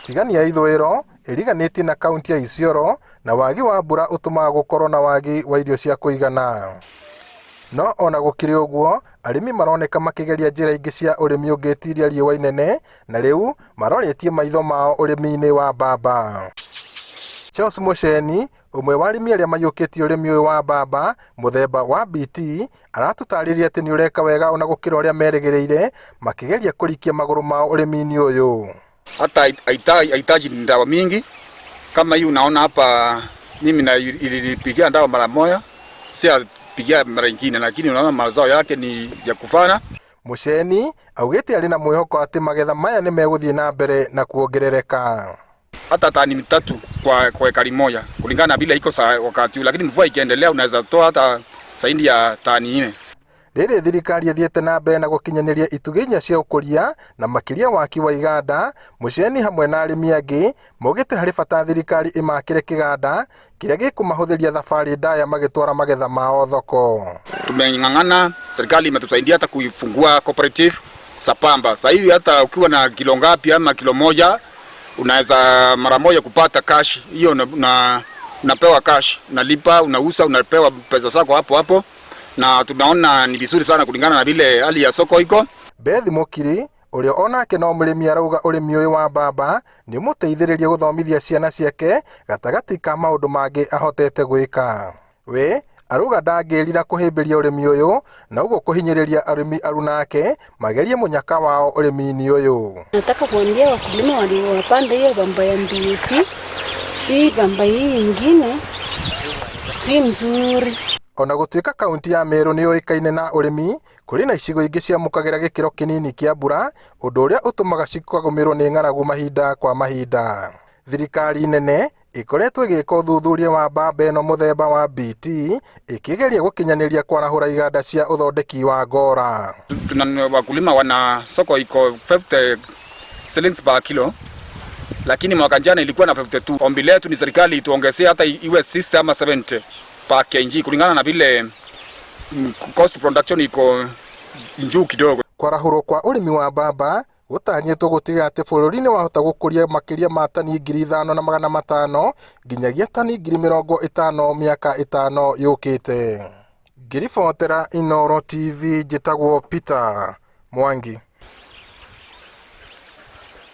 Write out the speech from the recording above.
Tigania ya ithũĩro ĩriganĩtie na kaunti ya Isiolo na wagi wa mbura ũtũmaga gũkorwo na wagi wa irio cia kũigana. No ona gũkĩrĩ ũguo, arĩmi maroneka makĩgeria njĩra ingĩ cia ũrĩmi ũngĩtiria riũa inene, na rĩu maroretie maitho mao ũrĩmi-inĩ wa mbamba. Charles Mucheni, ũmwe wa arĩmi arĩa maiyũkĩtie ũrĩmi ũyũ wa mbamba mũthemba wa BT, aratũtarĩria atĩ nĩ ũreka wega ona gũkĩra ũrĩa merĩgĩrĩire, makĩgeria kũrikia magũrũ mao ũrĩmi-inĩ ũyũ. Hata haitaji dawa mingi kama hii unaona hapa, mimi na ilipigia dawa mara moja, si pigia mara nyingine, lakini unaona mazao yake ni ya kufana. Mucheni augĩte arĩ na mwĩhoko atĩ magetha maya nĩ megũthiĩ na mbere na kuongerereka. Hata tani 3 kwa ekari moja kulingana na bila iko wakati huu, lakini mvua ikiendelea unaweza toa hata zaidi ya tani 4. Rĩrĩ thirikari ĩthiĩte na mbere na gũkinyanĩria itugĩ inya cia ũkũria na makĩria waki wa iganda. Mucheni hamwe na arĩmi angĩ maugĩte harĩ bata thirikari ĩmakĩre kĩganda kĩrĩa gĩkũmahũthĩria thabarĩ ndaya magĩtwara magetha mao thoko. Tumeng'ang'ana, serikali imetusaidia hata kuifungua cooperative za pamba. Sasa hivi hata ukiwa na kilo ngapi ama kilo moja unaweza mara moja kupata cash. Hiyo unapewa cash, unalipa, unauza, unapewa pesa zako hapo hapo. Na tunaona ni vizuri sana kulingana na vile hali ya soko iko. Bethi Mukiri ũrĩa onake no mũrĩmi arauga ũrĩmi ũyũ wa mbamba nĩ mũteithĩrĩrie gũthomithia ciana ciake gatagatĩ ka maũndũ mangĩ ahotete gwĩka. We arauga ndangĩrira kũhĩmbĩria ũrĩmi ũyũ na ũguo kũhinyĩrĩria arĩmi arunake magerie mũnyaka wao ũrĩmi-inĩ ũyũ. Nataka kuambia wakulima wapande hiyo mbamba ya mbiti. Hii mbamba hii nyingine si mzuri. Ona gũtuĩka kaunti ya Meru nĩ yoĩkaine na ũrĩmi, kũrĩ na icigo ingĩ ciamũkagĩra gĩkĩro kĩnini kĩa mbura, ũndũ ũrĩa ũtũmaga cikagũmĩrwo nĩ ng'aragu mahinda kwa mahinda. Thirikari nene ĩkoretwo ĩgĩka ũthuthuria wa mbamba ĩno mũthemba wa BT, ĩkĩgeria gũkinyanĩria kwarahũra iganda cia ũthondeki wa ngora. Wakulima wana soko iko 50 shillings per kilo, lakini mwaka jana ilikuwa na 52. Ombi letu ni serikali ituongezee hata iwe 60 ama 70 per kg kulingana na vile cost production iko juu kidogo. Kwarahũrwo kwa ũrĩmi wa mbamba gũtanyĩtwo gũtigĩrĩra atĩ bũrũri-inĩ wahota gũkũria makĩria ma tani 5,500 nginyagia tani 50,000 mĩaka 5 yũkĩte. Ngĩribotera Inooro TV, njĩtagwo Peter Mwangi.